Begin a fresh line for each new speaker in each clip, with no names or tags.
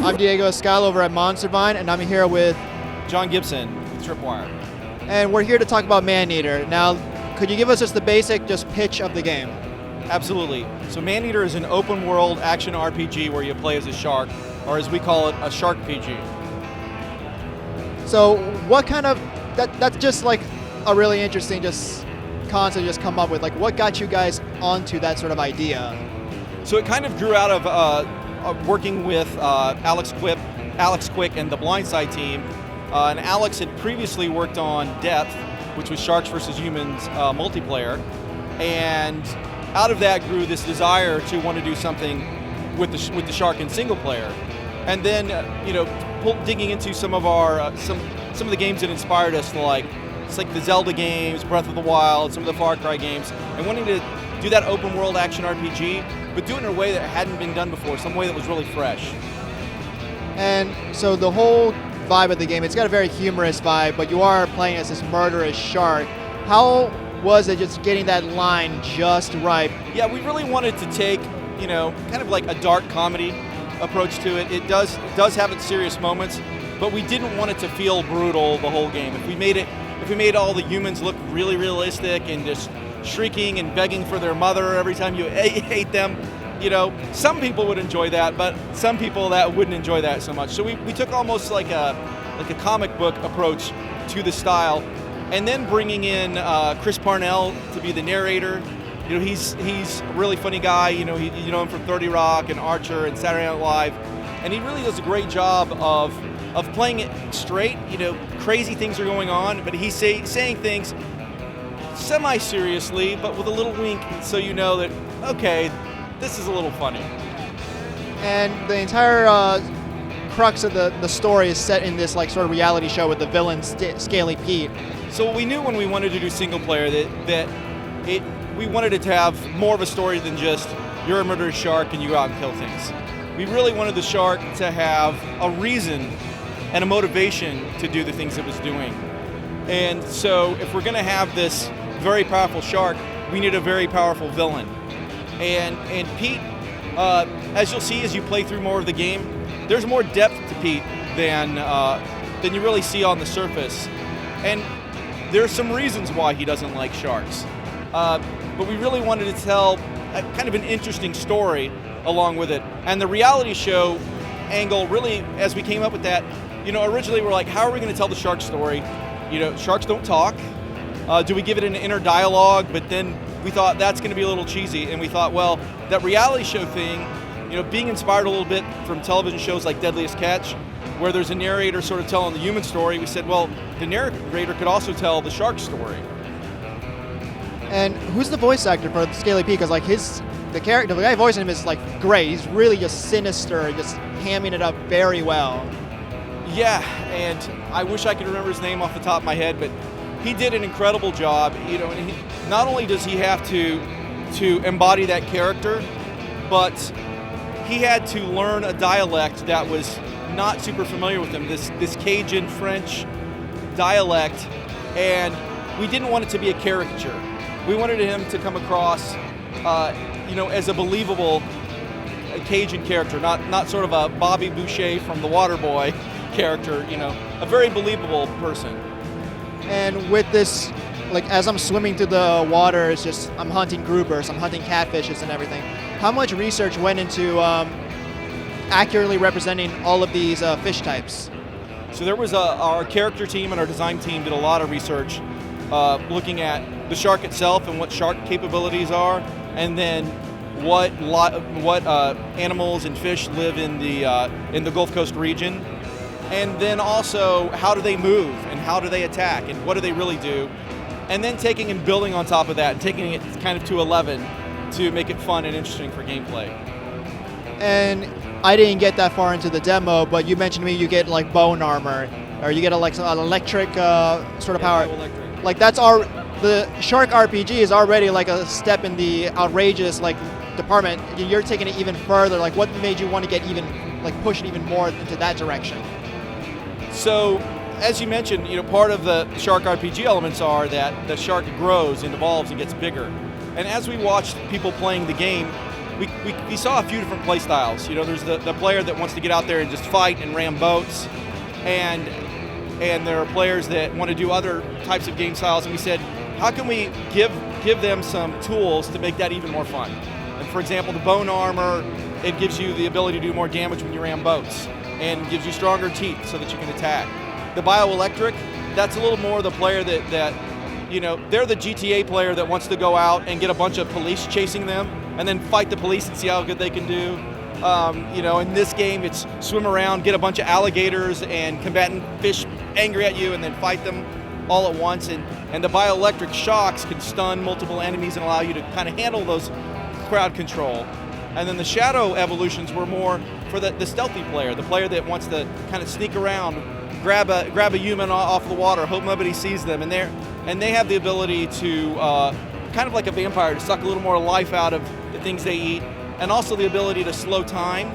I'm Diego Escal over at MonsterVine, and I'm here with
John Gibson with Tripwire.
And we're here to talk about Maneater. Now, could you give us just the basic pitch of the game?
Absolutely. So Maneater is an open world action RPG where you play as a shark, or as we call it, a Sharkpg.
So what kind of, that's just like a really interesting concept to come up with. Like, what got you guys onto that sort of idea?
So it kind of grew out of working with Alex Quick and the Blindside team. And Alex had previously worked on Depth, which was Sharks vs. Humans multiplayer. And out of that grew this desire to want to do something with the shark in single player. And then, digging into some of our some of the games that inspired us, like the Zelda games, Breath of the Wild, some of the Far Cry games, and wanting to do that open world action RPG, but do it in a way that hadn't been done before, some way that was really fresh.
And so the whole vibe of the game, it's got a very humorous vibe, but you are playing as this murderous shark. How was it just getting that line just right?
Yeah, we really wanted to take, kind of like a dark comedy approach to it. It does have its serious moments, but we didn't want it to feel brutal the whole game. If we made all the humans look really realistic and just shrieking and begging for their mother every time you ate them, some people would enjoy that, but some people that wouldn't enjoy that so much. So we took almost like a comic book approach to the style, and then bringing in Chris Parnell to be the narrator. He's a really funny guy. You know him from 30 Rock and Archer and Saturday Night Live, and he really does a great job of playing it straight. Crazy things are going on, but he's saying things semi-seriously, but with a little wink, so you know that, okay, this is a little funny.
And the entire crux of the story is set in this sort of reality show with the villain Scaly Pete.
So we knew when we wanted to do single player that we wanted it to have more of a story than just you're a murderous shark and you go out and kill things. We really wanted the shark to have a reason and a motivation to do the things it was doing. And so if we're going to have this very powerful shark, we need a very powerful villain. And Pete, as you'll see as you play through more of the game, there's more depth to Pete than you really see on the surface. And there's some reasons why he doesn't like sharks. But we really wanted to tell kind of an interesting story along with it. And the reality show angle, really, as we came up with that, originally we're like, how are we going to tell the shark story? Sharks don't talk. Do we give it an inner dialogue? But then we thought that's going to be a little cheesy, and we thought, well, that reality show thing, being inspired a little bit from television shows like Deadliest Catch, where there's a narrator sort of telling the human story, we said, well, the narrator could also tell the shark story.
And who's the voice actor for Scaly Pete? Because the guy voicing him is great. He's really just sinister, just hamming it up very well.
Yeah, and I wish I could remember his name off the top of my head, but he did an incredible job. And not only does he have to embody that character, but he had to learn a dialect that was not super familiar with him, this Cajun French dialect, and we didn't want it to be a caricature. We wanted him to come across, as a believable Cajun character, not sort of a Bobby Boucher from The Waterboy character, a very believable person.
And with this, as I'm swimming through the water, it's just, I'm hunting groupers, I'm hunting catfishes and everything. How much research went into accurately representing all of these fish types?
So there was our character team and our design team did a lot of research looking at the shark itself and what shark capabilities are, and then what animals and fish live in the Gulf Coast region, and then also how do they move and how do they attack and what do they really do, and then taking and building on top of that and taking it kind of to 11 to make it fun and interesting for gameplay.
And I didn't get that far into the demo, but you mentioned to me you get bone armor, or you get an electric sort of power.
Electric.
The Shark RPG is already a step in the outrageous department. You're taking it even further. What made you want to get even push it even more into that direction?
So, as you mentioned, part of the Shark RPG elements are that the shark grows and evolves and gets bigger. And as we watched people playing the game, we saw a few different play styles. You know, there's the player that wants to get out there and just fight and ram boats, and there are players that want to do other types of game styles. And we said, how can we give them some tools to make that even more fun? And for example, the bone armor, it gives you the ability to do more damage when you ram boats, and gives you stronger teeth so that you can attack. The bioelectric, that's a little more the player that you know, they're the GTA player that wants to go out and get a bunch of police chasing them and then fight the police and see how good they can do. You know, in this game, it's swim around, get a bunch of alligators and combatant fish angry at you and then fight them all at once. And the bioelectric shocks can stun multiple enemies and allow you to kind of handle those crowd control. And then the shadow evolutions were more for the stealthy player, the player that wants to kind of sneak around, grab a human off the water, hope nobody sees them, and they have the ability to kind of like a vampire, to suck a little more life out of the things they eat, and also the ability to slow time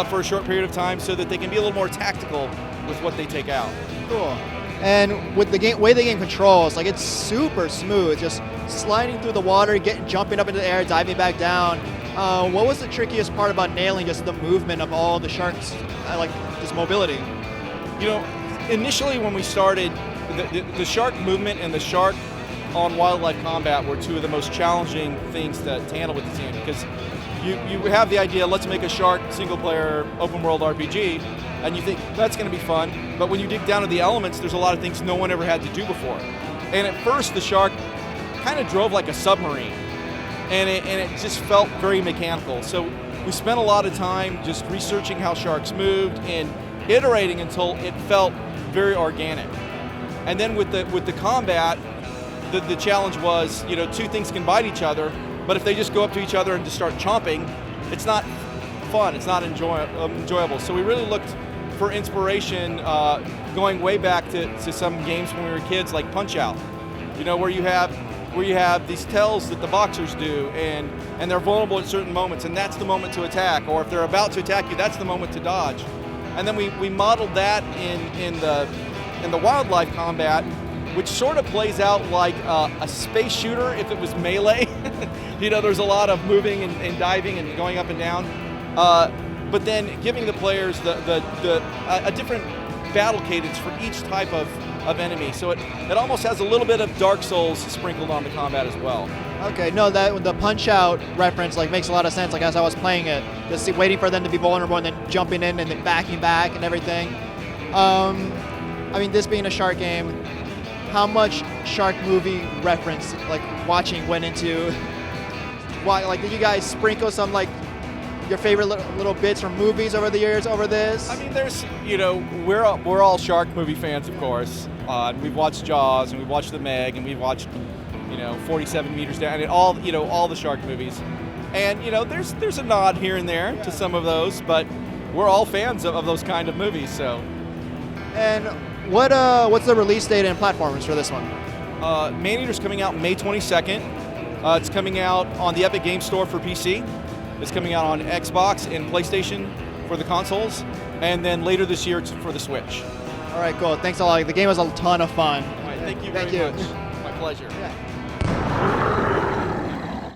for a short period of time so that they can be a little more tactical with what they take out.
Cool. And with the way the game controls, like, it's super smooth, just sliding through the water, jumping up into the air, diving back down. What was the trickiest part about nailing just the movement of all the sharks, like this mobility?
You know, initially when we started, the shark movement and the shark on wildlife combat were two of the most challenging things to handle with the team, because you have the idea, let's make a shark single-player open-world RPG, and you think that's going to be fun, but when you dig down to the elements, there's a lot of things no one ever had to do before. And at first, the shark kind of drove like a submarine, and it just felt very mechanical. So we spent a lot of time just researching how sharks moved and iterating until it felt very organic. And then with the combat, the challenge was, you know, two things can bite each other, but if they just go up to each other and just start chomping, it's not fun, it's not enjoyable. So we really looked for inspiration going way back to some games when we were kids, like Punch-Out, you know, where you have these tells that the boxers do, and they're vulnerable at certain moments, and that's the moment to attack, or if they're about to attack you, that's the moment to dodge. And then we modeled that in the wildlife combat, which sort of plays out like a space shooter if it was melee. You know, there's a lot of moving and diving and going up and down, but then giving the players a different battle cadence for each type of enemy. So it almost has a little bit of Dark Souls sprinkled on the combat as well. Okay,
no, the Punch-Out reference like makes a lot of sense. Like, as I was playing it, just waiting for them to be vulnerable and then jumping in and then backing back and everything. I mean, this being a shark game, how much shark movie reference, like, watching went into? Why, like, did you guys sprinkle some, like, your favorite little bits from movies over the years over this?
I mean, there's, you know, we're all shark movie fans, of course. We've watched Jaws, and we've watched The Meg, and we've watched, you know, 47 Meters Down, and all the shark movies. And, you know, there's a nod here and there to some of those, but we're all fans of those kind of movies, so.
And what's the release date and platforms for this one?
Maneater's coming out May 22nd. It's coming out on the Epic Games Store for PC. It's coming out on Xbox and PlayStation for the consoles, and then later this year it's for the Switch.
All right, cool. Thanks a lot. The game was a ton of fun.
All right, thank you very much. My pleasure.
Yeah.